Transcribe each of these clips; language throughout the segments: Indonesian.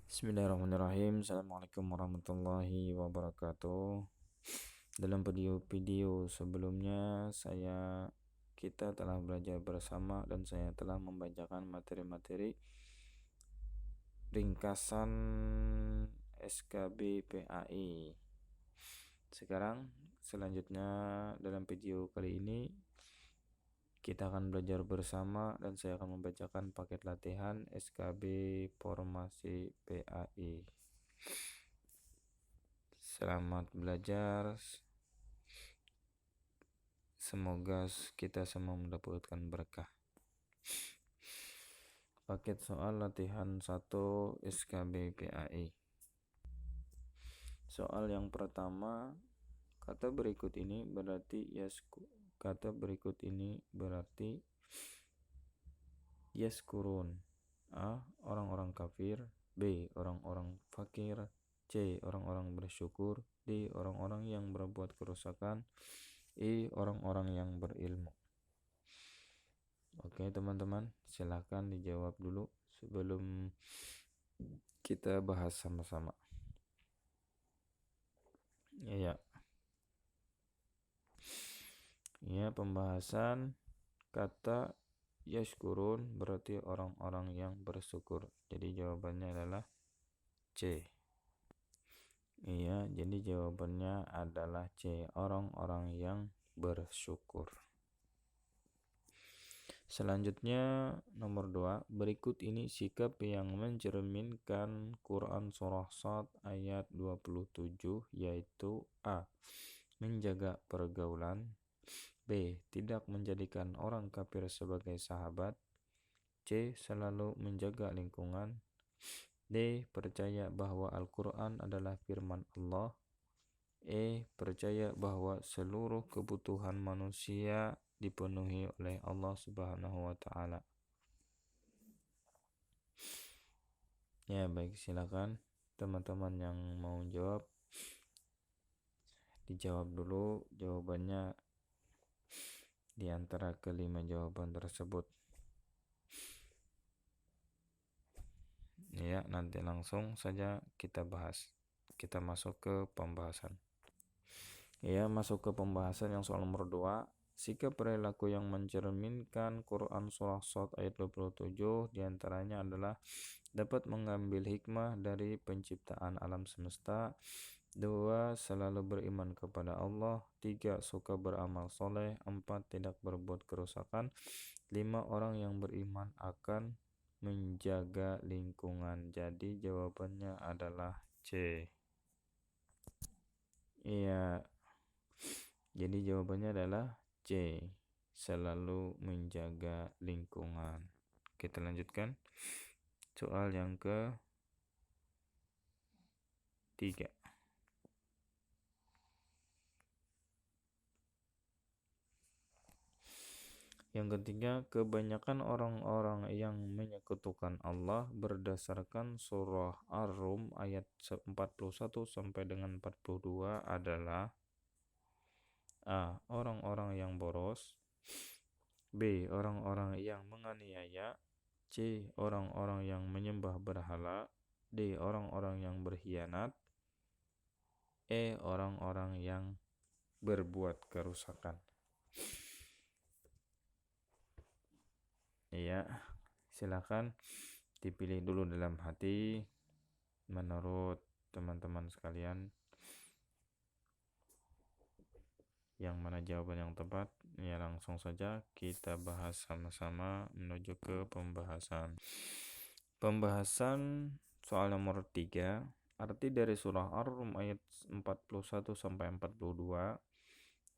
Bismillahirrahmanirrahim. Assalamualaikum warahmatullahi wabarakatuh. Dalam video sebelumnya kita telah belajar bersama dan saya telah membacakan materi-materi ringkasan SKB PAI. Sekarang selanjutnya dalam video kali ini kita akan belajar bersama dan saya akan membacakan paket latihan SKB Formasi PAI. Selamat belajar. Semoga kita semua mendapatkan berkah. Paket soal latihan 1 SKB PAI. Soal yang pertama, kata berikut ini berarti yaskurun. A. Orang-orang kafir. B. Orang-orang fakir. C. Orang-orang bersyukur. D. Orang-orang yang berbuat kerusakan. E. Orang-orang yang berilmu. Oke teman-teman, silakan dijawab dulu sebelum kita bahas sama-sama. Ya, pembahasan kata yashkurun berarti orang-orang yang bersyukur. Jadi jawabannya adalah C. Iya, jadi jawabannya adalah C, orang-orang yang bersyukur. Selanjutnya nomor 2, berikut ini sikap yang mencerminkan Quran surah Shad ayat 27, yaitu A. Menjaga pergaulan. B. Tidak menjadikan orang kafir sebagai sahabat. C. Selalu menjaga lingkungan. D. Percaya bahwa Al-Quran adalah firman Allah. E. Percaya bahwa seluruh kebutuhan manusia dipenuhi oleh Allah Subhanahu wa Ta'ala. Ya, baik, silakan teman-teman yang mau jawab dijawab dulu jawabannya di antara kelima jawaban tersebut. Ya, nanti langsung saja kita bahas. Kita masuk ke pembahasan. Ya, masuk ke pembahasan yang soal nomor 2. Sikap perilaku yang mencerminkan Quran surah Shad ayat 27 diantaranya adalah dapat mengambil hikmah dari penciptaan alam semesta. 2. Selalu beriman kepada Allah. 3. Suka beramal soleh. 4. Tidak berbuat kerusakan. 5. Orang yang beriman akan menjaga lingkungan. Jadi jawabannya adalah C. Iya. Jadi jawabannya adalah C. Selalu menjaga lingkungan. Kita lanjutkan. Soal yang ke-3. Yang ketiga, kebanyakan orang-orang yang menyekutukan Allah berdasarkan surah Ar-Rum ayat 41 sampai dengan 42 adalah A. Orang-orang yang boros. B. Orang-orang yang menganiaya. C. Orang-orang yang menyembah berhala. D. Orang-orang yang berkhianat. E. Orang-orang yang berbuat kerusakan. Iya, silakan dipilih dulu dalam hati menurut teman-teman sekalian yang mana jawaban yang tepat. Ya, langsung saja kita bahas sama-sama menuju ke pembahasan. Pembahasan soal nomor 3. Arti dari surah Ar-Rum ayat 41 sampai 42.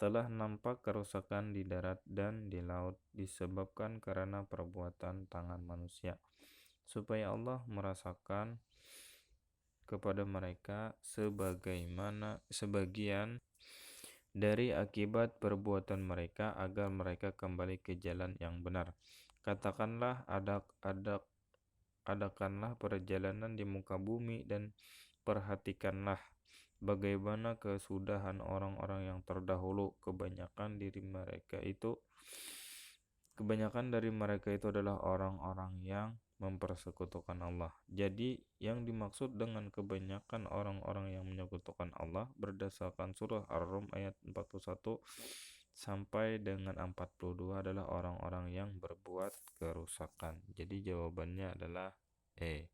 Telah nampak kerusakan di darat dan di laut disebabkan karena perbuatan tangan manusia, supaya Allah merasakan kepada mereka sebagian dari akibat perbuatan mereka agar mereka kembali ke jalan yang benar. Katakanlah, adakanlah perjalanan di muka bumi dan perhatikanlah bagaimana kesudahan orang-orang yang terdahulu. Kebanyakan dari mereka itu adalah orang-orang yang mempersekutukan Allah. Jadi yang dimaksud dengan kebanyakan orang-orang yang menyekutukan Allah berdasarkan surah Ar-Rum ayat 41 sampai dengan 42 adalah orang-orang yang berbuat kerusakan. Jadi jawabannya adalah E.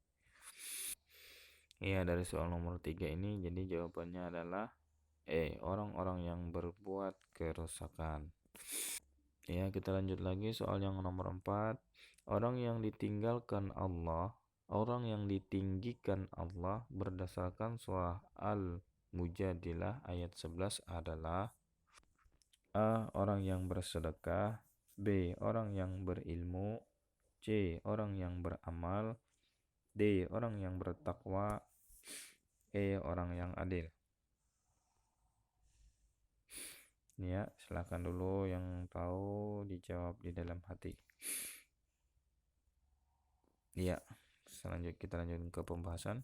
Iya, dari soal nomor 3 ini jadi jawabannya adalah E, orang-orang yang berbuat kerusakan. Ya, kita lanjut lagi soal yang nomor 4. Orang yang ditinggalkan Allah, orang yang ditinggikan Allah berdasarkan surah Al-Mujadilah ayat 11 adalah A. Orang yang bersedekah, B. Orang yang berilmu, C. Orang yang beramal, D. Orang yang bertakwa, E. Orang yang adil. Ya, silakan dulu yang tahu dijawab di dalam hati. Ya, kita lanjut ke pembahasan.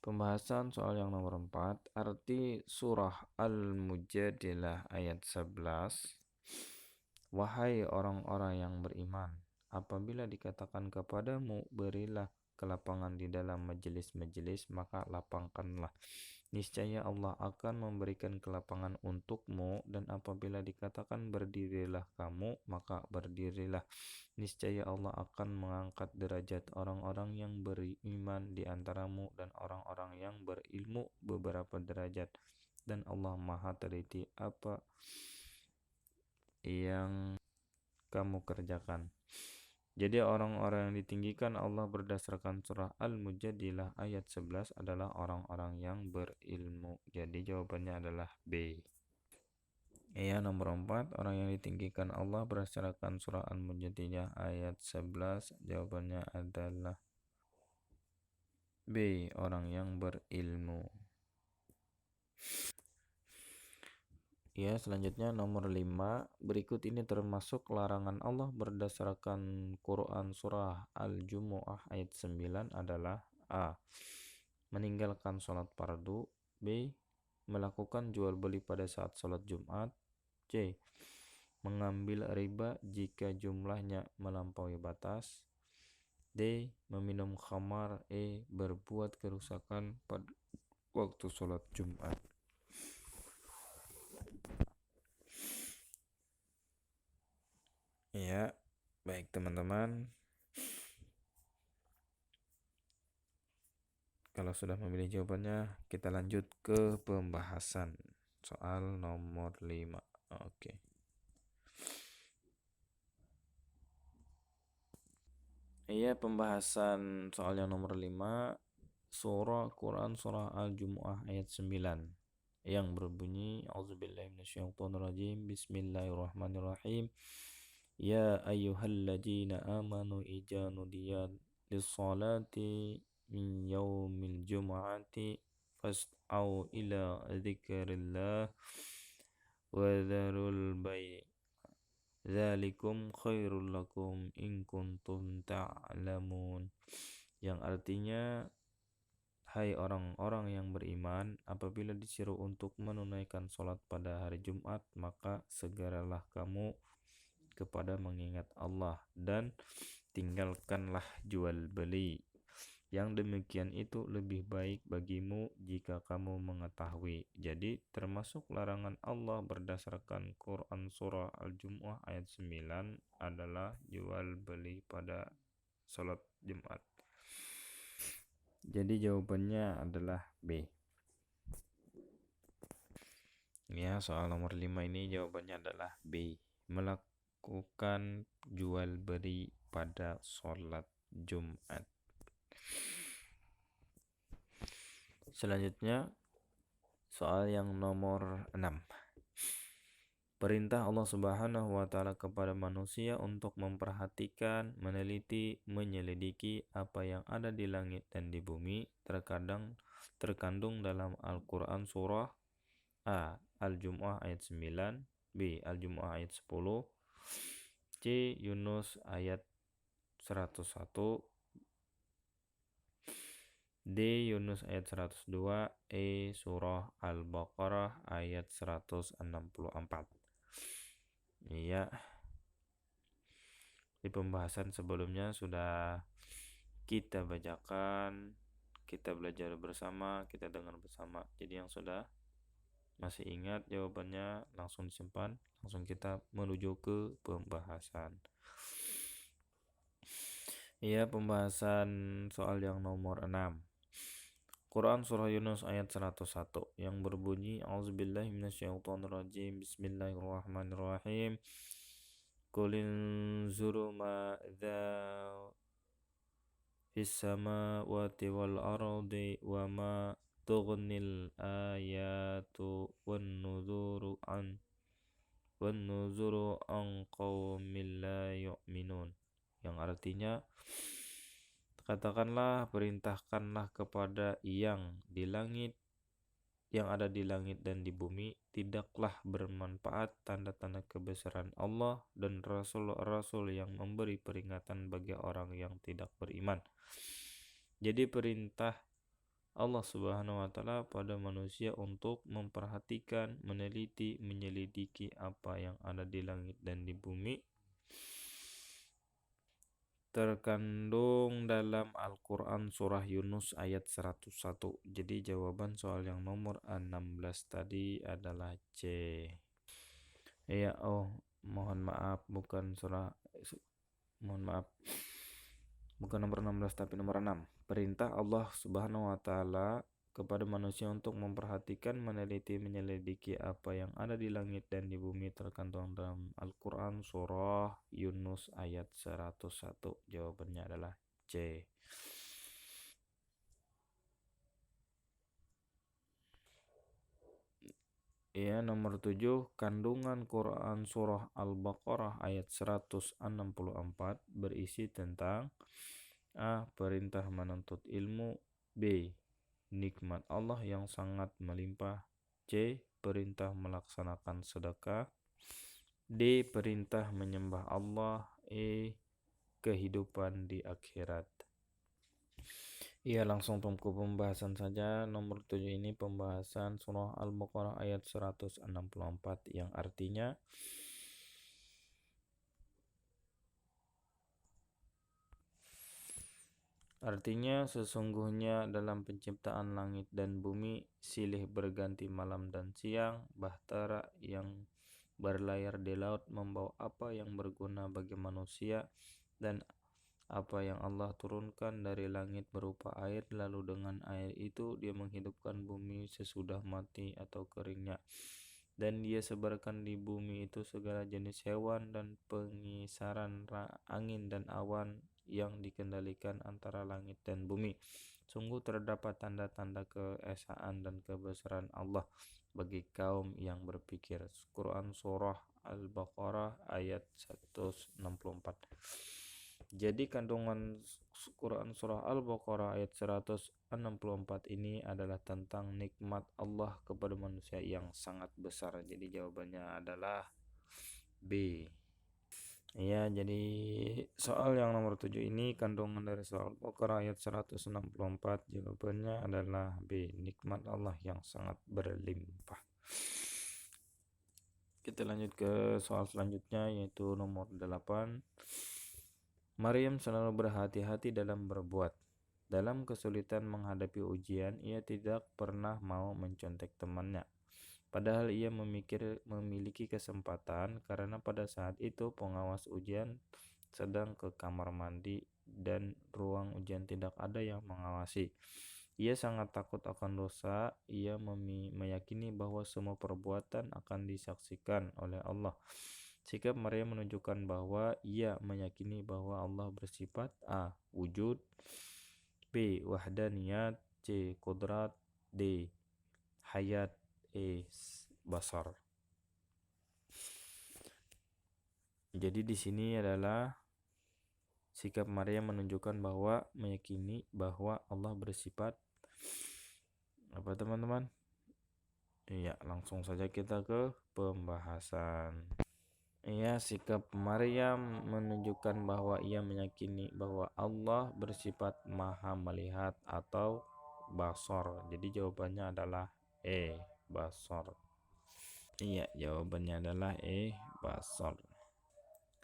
Pembahasan soal yang nomor 4, arti surah Al-Mujadilah ayat 11. Wahai orang-orang yang beriman, apabila dikatakan kepadamu berilah kelapangan di dalam majelis-majelis, maka lapangkanlah. Niscaya Allah akan memberikan kelapangan untukmu, dan apabila dikatakan berdirilah kamu, maka berdirilah. Niscaya Allah akan mengangkat derajat orang-orang yang beriman di antaramu dan orang-orang yang berilmu beberapa derajat, dan Allah Maha teliti apa yang kamu kerjakan. Jadi orang-orang yang ditinggikan Allah berdasarkan surah Al-Mujadilah ayat 11 adalah orang-orang yang berilmu. Jadi jawabannya adalah B. Ya, nomor 4, orang yang ditinggikan Allah berdasarkan surah Al-Mujadilah ayat 11, jawabannya adalah B, orang yang berilmu. Ya, selanjutnya nomor 5. Berikut ini termasuk larangan Allah berdasarkan Quran surah Al-Jumu'ah ayat 9 adalah A. Meninggalkan sholat fardu, B. Melakukan jual beli pada saat sholat Jumat, C. Mengambil riba jika jumlahnya melampaui batas, D. Meminum khamar, E. Berbuat kerusakan pada waktu sholat Jumat. Ya, baik teman-teman. Kalau sudah memilih jawabannya, kita lanjut ke pembahasan soal nomor 5. Oke. Iya, pembahasan soal yang nomor 5, surah Quran surah Al-Jumu'ah ayat 9 yang berbunyi A'udzubillahi minasyaitonirrajim, Bismillahirrahmanirrahim. Ya ayyuhalladzina amanu idza nudiya lis-salati min yaumil jumu'ati fas'au ila dzikrillah wa dzarul bai' dzalikum khairul lakum in kuntum ta'lamun. Yang artinya, hai orang-orang yang beriman, apabila disuruh untuk menunaikan sholat pada hari Jumat, maka segeralah kamu kepada mengingat Allah dan tinggalkanlah jual beli. Yang demikian itu lebih baik bagimu jika kamu mengetahui. Jadi termasuk larangan Allah berdasarkan Quran surah Al-Jumu'ah ayat 9 adalah jual beli pada sholat Jumat. Jadi jawabannya adalah B. Ya, soal nomor 5 ini jawabannya adalah B. Melakukan jual beli pada sholat Jumat. Selanjutnya, soal yang nomor 6. Perintah Allah Subhanahu wa Ta'ala kepada manusia untuk memperhatikan, meneliti, menyelidiki apa yang ada di langit dan di bumi terkandung dalam Al-Quran surah A. Al-Jumu'ah ayat 9, B. Al-Jumu'ah ayat 10, C. Yunus ayat 101, D. Yunus ayat 102, E. Surah Al-Baqarah ayat 164. Iya. Di pembahasan sebelumnya sudah kita bacakan, kita belajar bersama, kita dengar bersama. Jadi yang sudah masih ingat jawabannya langsung disimpan, langsung kita menuju ke pembahasan. Iya, pembahasan soal yang nomor 6. Quran Surah Yunus ayat 101 yang berbunyi A'udzubillahi minasyaitonirrajim Bismillahirrahmanirrahim. Qul inzuru ma'dza fis samawati wal ardi wa ma tughnil ayatu wan nuzuru an qaumil la yu'minun, yang artinya katakanlah, perintahkanlah kepada yang ada di langit dan di bumi, tidaklah bermanfaat tanda-tanda kebesaran Allah dan rasul-rasul yang memberi peringatan bagi orang yang tidak beriman. Jadi perintah Allah Subhanahu wa taala pada manusia untuk memperhatikan, meneliti, menyelidiki apa yang ada di langit dan di bumi terkandung dalam Al-Quran Surah Yunus ayat 101. Jadi jawaban soal yang nomor 16 tadi adalah C. Iya, mohon maaf, mohon maaf, bukan nomor 16 tapi nomor 6. Perintah Allah Subhanahu wa taala kepada manusia untuk memperhatikan, meneliti, menyelidiki apa yang ada di langit dan di bumi terkandung dalam Al-Quran Surah Yunus ayat 101. Jawabannya adalah C. Ya, nomor 7, kandungan Quran Surah Al-Baqarah ayat 164 berisi tentang A. Perintah menuntut ilmu, B. Nikmat Allah yang sangat melimpah, C. Perintah melaksanakan sedekah, D. Perintah menyembah Allah, E. Kehidupan di akhirat. Iya, langsung ke pembahasan saja. Nomor 7 ini pembahasan surah Al-Baqarah ayat 164 yang artinya sesungguhnya dalam penciptaan langit dan bumi silih berganti malam dan siang, bahtera yang berlayar di laut membawa apa yang berguna bagi manusia, dan apa yang Allah turunkan dari langit berupa air, lalu dengan air itu dia menghidupkan bumi sesudah mati atau keringnya, dan dia sebarkan di bumi itu segala jenis hewan dan pengisaran angin dan awan yang dikendalikan antara langit dan bumi. Sungguh terdapat tanda-tanda keesaan dan kebesaran Allah bagi kaum yang berpikir. Quran Surah Al-Baqarah ayat 164. Jadi kandungan Quran Surah Al-Baqarah ayat 164 ini adalah tentang nikmat Allah kepada manusia yang sangat besar. Jadi jawabannya adalah B. Ya, jadi soal yang nomor 7 ini kandungan dari soal Al-Baqarah ayat 164, jawabannya adalah B. Nikmat Allah yang sangat berlimpah. Kita lanjut ke soal selanjutnya, yaitu nomor 8. Maryam selalu berhati-hati dalam berbuat. Dalam kesulitan menghadapi ujian, ia tidak pernah mau mencontek temannya. Padahal ia memiliki kesempatan, karena pada saat itu pengawas ujian sedang ke kamar mandi dan ruang ujian tidak ada yang mengawasi. Ia sangat takut akan dosa. Ia meyakini bahwa semua perbuatan akan disaksikan oleh Allah. Sikap Maryam menunjukkan bahwa ia meyakini bahwa Allah bersifat A. Wujud, B. Wahdaniyat, C. Qudrat, D. Hayat, E. Basar. Jadi di sini adalah sikap Maryam menunjukkan bahwa meyakini bahwa Allah bersifat apa, teman-teman? Iya, langsung saja kita ke pembahasan. Iya, sikap Maryam menunjukkan bahwa ia meyakini bahwa Allah bersifat maha melihat atau basar. Jadi jawabannya adalah E. Basar. Iya, jawabannya adalah E. Basar.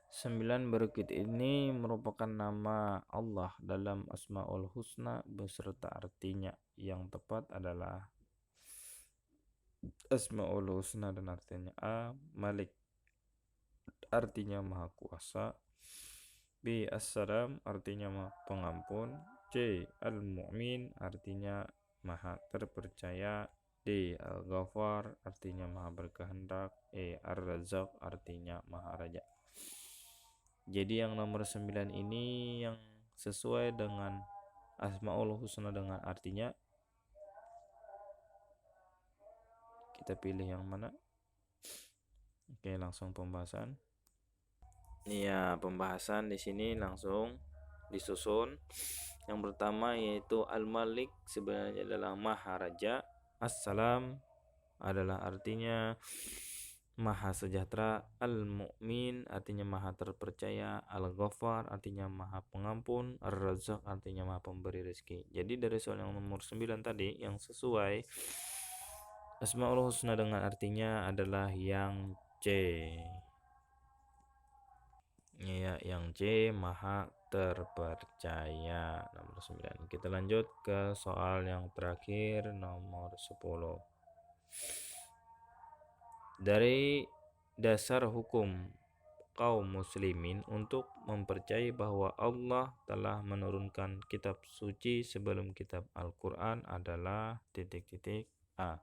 9 berikut ini merupakan nama Allah dalam Asmaul Husna beserta artinya. Yang tepat adalah Asmaul Husna dan artinya: A. Malik, artinya maha kuasa. B. As-Salam, artinya maha pengampun. C. Al-Mu'min, artinya maha terpercaya. D. Al-Ghafar, artinya maha berkehendak. E. Ar-Razzaq, artinya maha raja. Jadi yang nomor 9 ini yang sesuai dengan Asmaul Husna dengan artinya, kita pilih yang mana? Oke, langsung pembahasan. Iya, pembahasan di sini langsung disusun. Yang pertama yaitu Al-Malik sebenarnya adalah Maharaja. As-Salam adalah artinya maha sejahtera. Al-Mu'min artinya maha terpercaya. Al-Ghaffar artinya maha pengampun. Ar-Razzaq artinya maha pemberi rezeki. Jadi dari soal yang nomor 9 tadi yang sesuai Asmaul Husna dengan artinya adalah yang C. Ya, yang C, maha terpercaya, nomor 9. Kita lanjut ke soal yang terakhir, nomor 10. Dari dasar hukum kaum muslimin untuk mempercayai bahwa Allah telah menurunkan kitab suci sebelum kitab Al-Quran adalah titik-titik. A.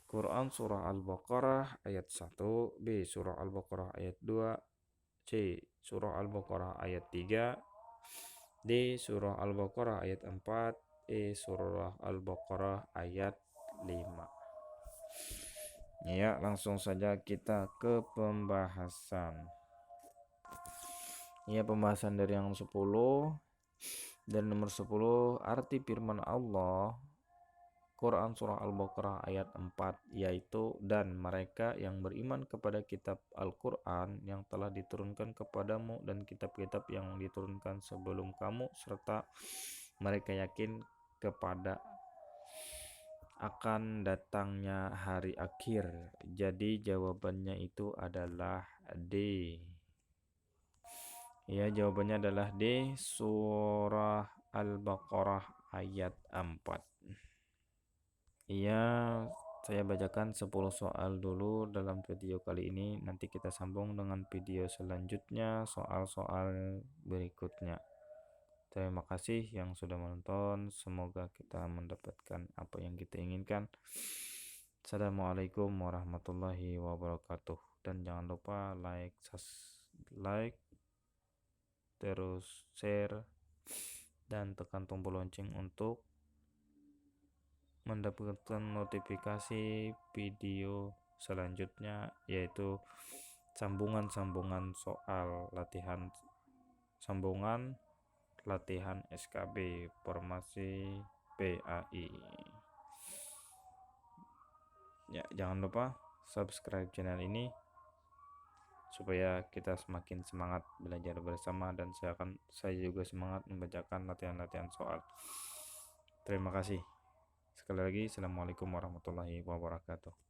Quran surah Al-Baqarah ayat 1. B. Surah Al-Baqarah ayat 2. C. Surah Al-Baqarah ayat 3. D. Surah Al-Baqarah ayat 4. E. Surah Al-Baqarah ayat 5. Ya, langsung saja kita ke pembahasan. Ya, pembahasan dari yang 10. Dari nomor 10, arti firman Allah Quran surah Al-Baqarah ayat 4, yaitu dan mereka yang beriman kepada kitab Al-Quran yang telah diturunkan kepadamu dan kitab-kitab yang diturunkan sebelum kamu, serta mereka yakin kepada akan datangnya hari akhir. Jadi jawabannya itu adalah D. Ya, jawabannya adalah D, surah Al-Baqarah ayat 4. Iya, saya bacakan 10 soal dulu dalam video kali ini. Nanti kita sambung dengan video selanjutnya, soal-soal berikutnya. Terima kasih yang sudah menonton. Semoga kita mendapatkan apa yang kita inginkan. Assalamualaikum warahmatullahi wabarakatuh. Dan jangan lupa like, terus share, dan tekan tombol lonceng untuk mendapatkan notifikasi video selanjutnya, yaitu sambungan latihan SKB formasi PAI. Ya, jangan lupa subscribe channel ini supaya kita semakin semangat belajar bersama, dan saya juga semangat membacakan latihan-latihan soal. Terima kasih. Sekali lagi, assalamualaikum warahmatullahi wabarakatuh.